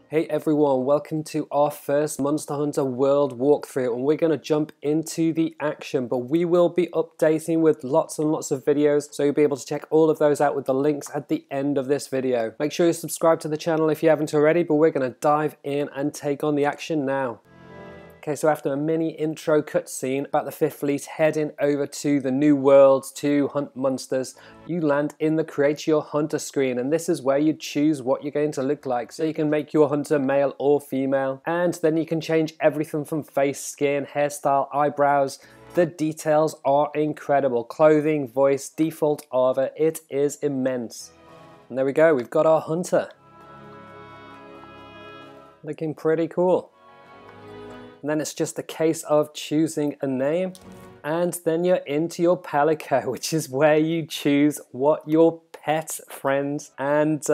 Hey everyone, welcome to our first Monster Hunter World walkthrough, and we're going to jump into the action, but we will be updating with lots and lots of videos, so you'll be able to check all of those out with the links at the end of this video. Make sure you subscribe to the channel if you haven't already, but we're going to dive in and take on the action now. Okay, so after a mini intro cutscene about the 5th Fleet heading over to the New World to hunt monsters, you land in the Create Your Hunter screen, and this is where you choose what you're going to look like. So you can make your hunter male or female, and then you can change everything from face, skin, hairstyle, eyebrows. The details are incredible. Clothing, voice, default armor, it is immense. And there we go, we've got our hunter. Looking pretty cool. And then it's just a case of choosing a name, and then you're into your Palico, which is where you choose what your pet, friends, and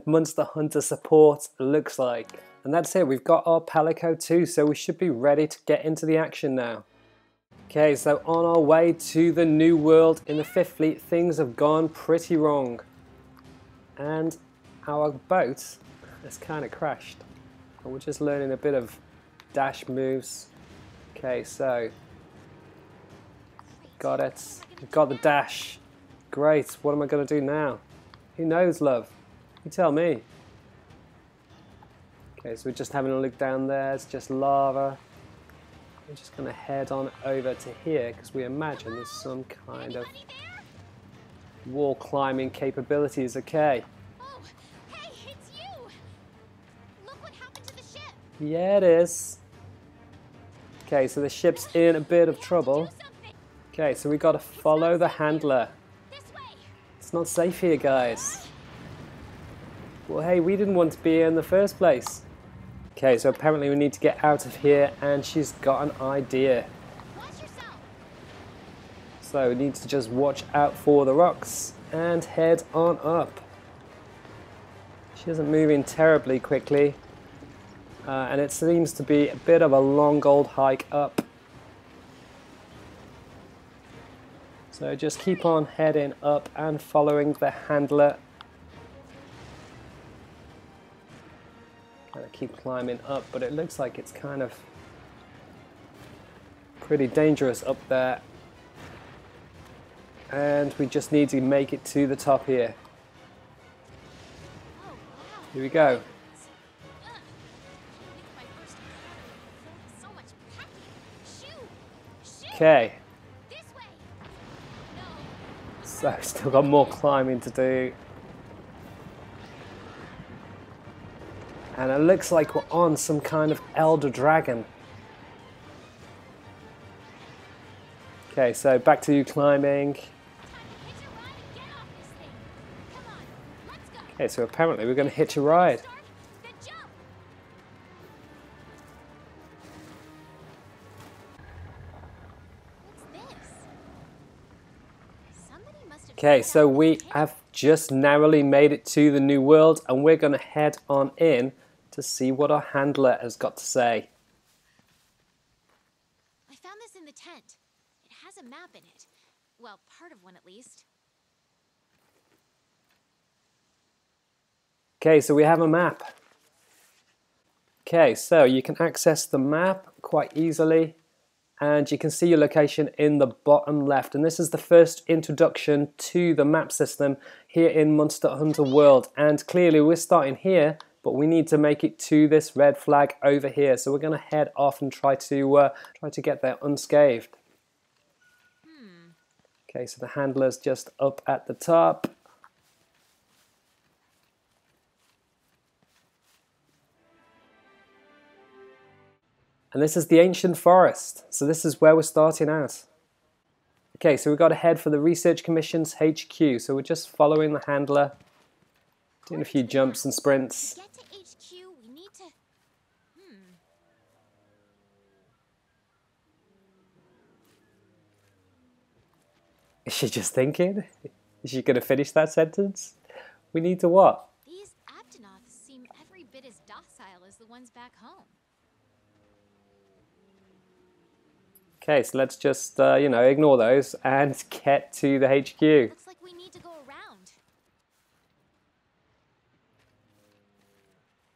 Monster Hunter support looks like. And that's it, we've got our Palico too, so we should be ready to get into the action now. Okay, so on our way to the New World in the 5th Fleet, things have gone pretty wrong. And our boat has kind of crashed. And we're just learning a bit of dash moves. Okay, so got it. We've got the dash. Great. What am I going to do now? Who knows, love? You tell me. Okay, so we're just having a look down there. It's just lava. We're just going to head on over to here because we imagine there's some kind of wall climbing capabilities. Okay. Oh, hey, it's you. Look what happened to the ship. Yeah, it is. Okay, so the ship's in a bit of trouble. Okay, so we got to follow the handler. It's not safe here, guys. Well, hey, we didn't want to be here in the first place. Okay, so apparently we need to get out of here, and she's got an idea. So we need to just watch out for the rocks and head on up. She isn't moving terribly quickly. And it seems to be a bit of a long old hike up. So just keep on heading up and following the handler. Kind of keep climbing up, but it looks like it's kind of pretty dangerous up there. And we just need to make it to the top here. Here we go. Okay, so still got more climbing to do, and it looks like we're on some kind of elder dragon. Okay, so back to you climbing. Okay, so apparently we're going to hitch a ride. Okay, so we have just narrowly made it to the New World, and we're going to head on in to see what our handler has got to say. I found this in the tent. It has a map in it. Well, part of one at least. Okay, so we have a map. Okay, so you can access the map quite easily, and you can see your location in the bottom left, and this is the first introduction to the map system here in Monster Hunter World. And clearly we're starting here, but we need to make it to this red flag over here, so we're going to head off and try to get there unscathed. Okay, so the handler's just up at the top. And this is the ancient forest, so this is where we're starting out. Okay, so we've got to head for the Research Commission's HQ, so we're just following the handler, doing a few jumps and sprints. To get to HQ, we need to... Is she just thinking? Is she going to finish that sentence? We need to what? These Abdenoths seem every bit as docile as the ones back home. Okay, so let's just, ignore those and get to the HQ. Looks like we need to go around.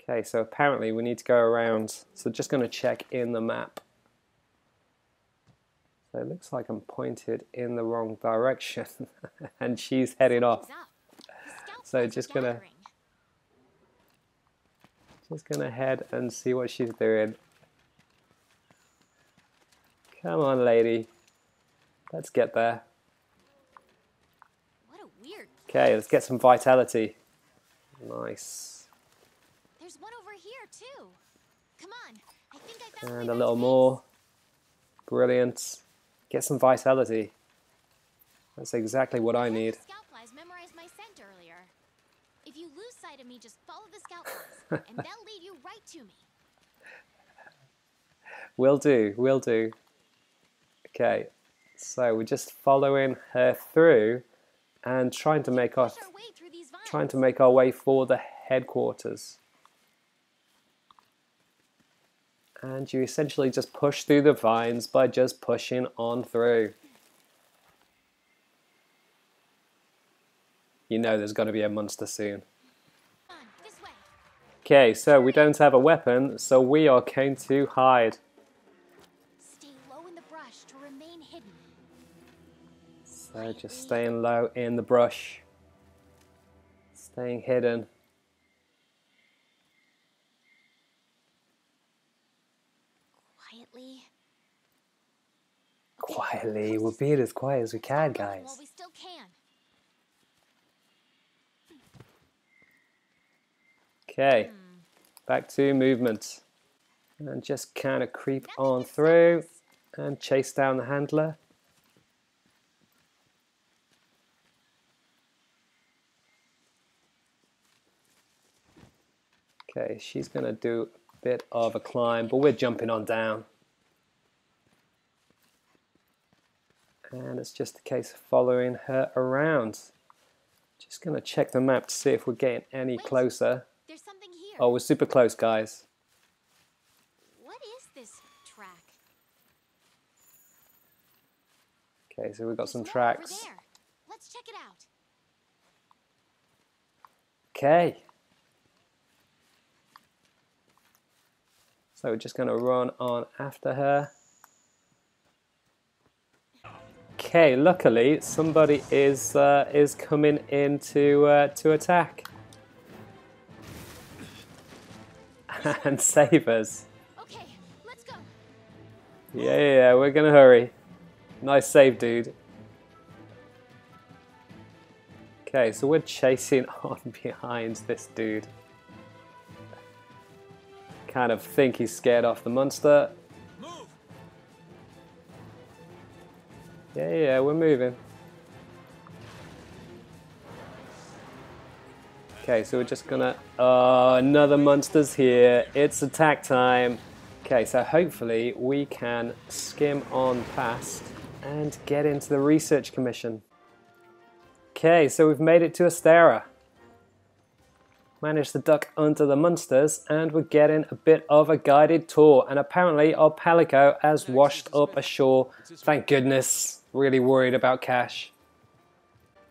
Okay, so apparently we need to go around. So just going to check in the map. So it looks like I'm pointed in the wrong direction and she's heading off. So just gonna head and see what she's doing. Come on, lady. Let's get there. What a weird place. Okay, let's get some vitality. Nice. There's one over here too. Come on. I think I found And a little more. Brilliant. Get some vitality. That's exactly what I need. Scout flies memorized my scent earlier. If you lose sight of me, just follow the scout flies, and they'll lead you right to me. Will do, will do. Okay, so we're just following her through and trying to make our way for the headquarters. And you essentially just push through the vines by just pushing on through. You know there's going to be a monster soon. Okay, so we don't have a weapon, so we are going to hide. Stay low in the brush to remain hidden. So just staying low in the brush. Staying hidden. Quietly. Quietly. We're being as quiet as we can, guys. While we still can. Okay, back to movement. And just kind of creep on through and chase down the handler. Okay, she's going to do a bit of a climb, but we're jumping on down. And it's just a case of following her around. Just going to check the map to see if we're getting any closer. There's something here. Oh, we're super close, guys. What is this track? Okay, so we've got some There's more over tracks. there. Let's check it out. Okay. So we're just going to run on after her. Okay, luckily somebody is coming in to attack and save us. Okay, let's go. Yeah, we're gonna hurry. Nice save, dude. Okay, so we're chasing on behind this dude. Kind of think he's scared off the monster. Yeah, we're moving. Okay, so we're just gonna... Oh, another monster's here. It's attack time. Okay, so hopefully we can skim on past and get into the research commission. Okay, so we've made it to Astera. Managed to duck under the monsters and we're getting a bit of a guided tour. And apparently our Palico has washed up ashore. Thank goodness. Really worried about Cash.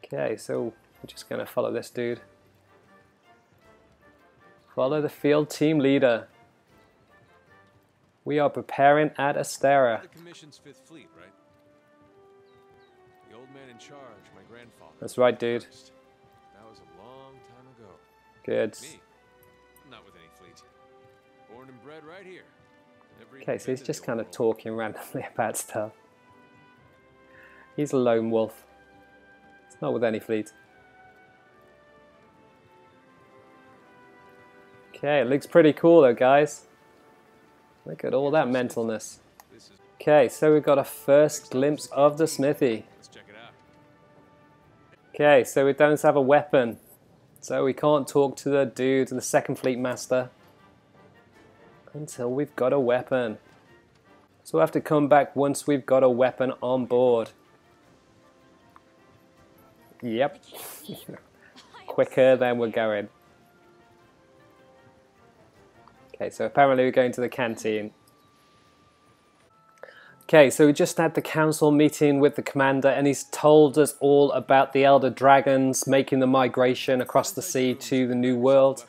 Okay, so we're just going to follow this dude. Follow the field team leader. We are preparing at Astera. The Commission's 5th Fleet, right? The old man in charge, my grandfather. That's right, dude. That was a long time ago. Good. Me, not with any fleet. Born and bred right here. Okay, so he's just kind of talking randomly about stuff. He's a lone wolf. It's not with any fleet. Okay, it looks pretty cool though, guys. Look at all that mentalness. Okay, so we've got a first glimpse of the smithy. Let's check it out. Okay, so we don't have a weapon. So we can't talk to the dude, the second fleet master, until we've got a weapon. So we'll have to come back once we've got a weapon on board. Yep. Quicker than we're going. Okay, so apparently we're going to the canteen. Okay, so we just had the council meeting with the commander and he's told us all about the Elder Dragons making the migration across the sea to the New World.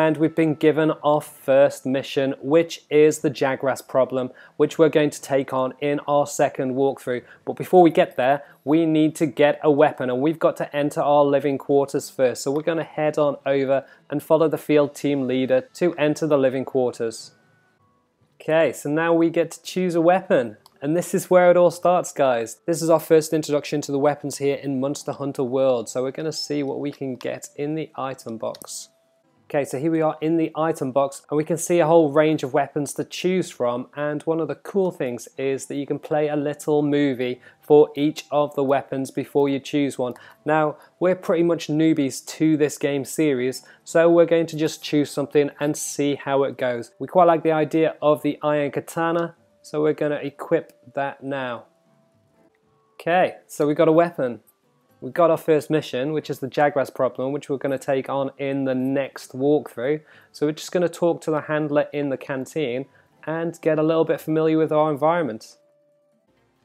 and we've been given our first mission, which is the Jagras problem, which we're going to take on in our second walkthrough. But before we get there, we need to get a weapon, and we've got to enter our living quarters first. So we're going to head on over and follow the field team leader to enter the living quarters. Okay, so now we get to choose a weapon. And this is where it all starts, guys. This is our first introduction to the weapons here in Monster Hunter World. So we're going to see what we can get in the item box. Okay, so here we are in the item box, and we can see a whole range of weapons to choose from. And one of the cool things is that you can play a little movie for each of the weapons before you choose one. Now, we're pretty much newbies to this game series, so we're going to just choose something and see how it goes. We quite like the idea of the iron katana, so we're going to equip that now. Okay, so we got a weapon. We've got our first mission, which is the Jagras problem, which we're going to take on in the next walkthrough. So we're just going to talk to the handler in the canteen and get a little bit familiar with our environment.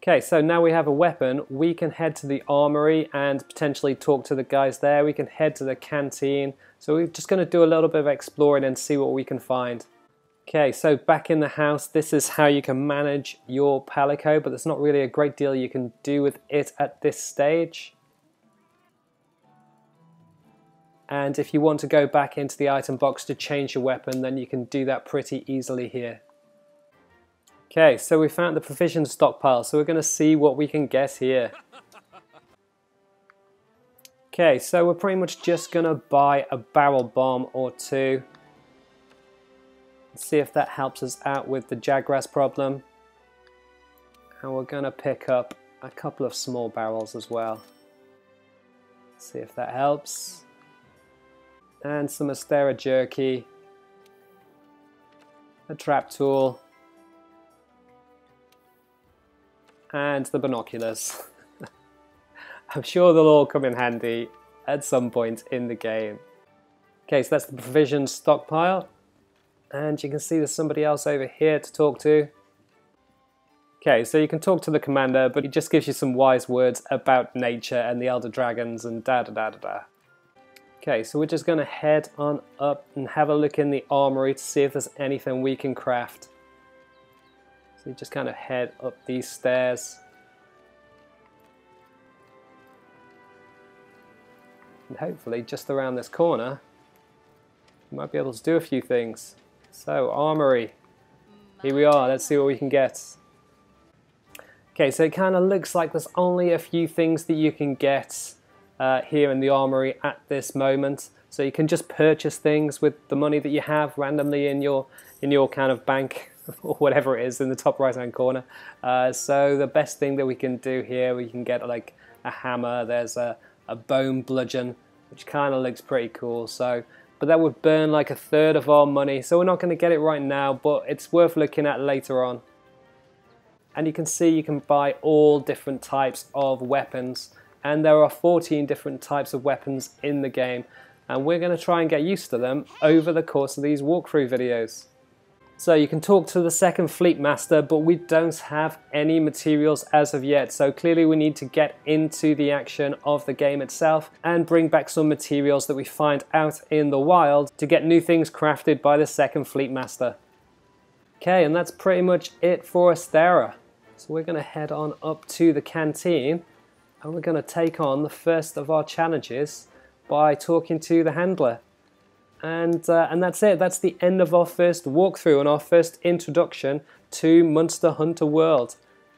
Okay, so now we have a weapon, we can head to the Armory and potentially talk to the guys there. We can head to the canteen. So we're just going to do a little bit of exploring and see what we can find. Okay, so back in the house, this is how you can manage your Palico, but there's not really a great deal you can do with it at this stage. And if you want to go back into the item box to change your weapon, then you can do that pretty easily here. Okay, so we found the provision stockpile, so we're going to see what we can get here. Okay, so we're pretty much just going to buy a barrel bomb or two. See if that helps us out with the Jagras problem. And we're going to pick up a couple of small barrels as well. See if that helps. And some Astera jerky, a trap tool, and the binoculars. I'm sure they'll all come in handy at some point in the game. Okay, so that's the provision stockpile, and you can see there's somebody else over here to talk to. Okay, so you can talk to the commander, but he just gives you some wise words about nature and the Elder Dragons and da-da-da-da-da. Okay, so we're just going to head on up and have a look in the armory to see if there's anything we can craft. So you just kind of head up these stairs. And hopefully just around this corner, you might be able to do a few things. So, armory. Here we are, let's see what we can get. Okay, so it kind of looks like there's only a few things that you can get here in the armory at this moment. So you can just purchase things with the money that you have randomly in your kind of bank or whatever it is in the top right hand corner. So the best thing that we can do here, we can get like a hammer. There's a bone bludgeon, which kind of looks pretty cool. So, but that would burn like a third of our money. So we're not going to get it right now, but it's worth looking at later on. And you can see you can buy all different types of weapons. And there are 14 different types of weapons in the game, and we're going to try and get used to them over the course of these walkthrough videos. So you can talk to the second fleet master, but we don't have any materials as of yet, so clearly we need to get into the action of the game itself and bring back some materials that we find out in the wild to get new things crafted by the second fleet master. Okay, and that's pretty much it for Astera. So we're going to head on up to the canteen. And we're going to take on the first of our challenges by talking to the handler. And that's it. That's the end of our first walkthrough and our first introduction to Monster Hunter World.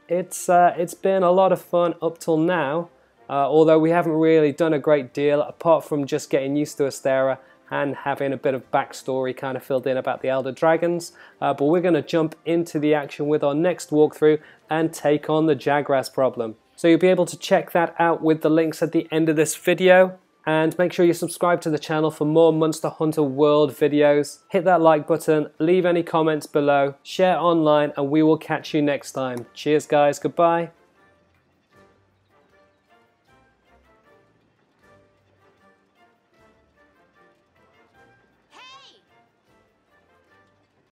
It's been a lot of fun up till now, although we haven't really done a great deal apart from just getting used to Astera and having a bit of backstory kind of filled in about the Elder Dragons. But we're going to jump into the action with our next walkthrough and take on the Jagras problem. So you'll be able to check that out with the links at the end of this video. And make sure you subscribe to the channel for more Monster Hunter World videos. Hit that like button, leave any comments below, share online, and we will catch you next time. Cheers guys, goodbye.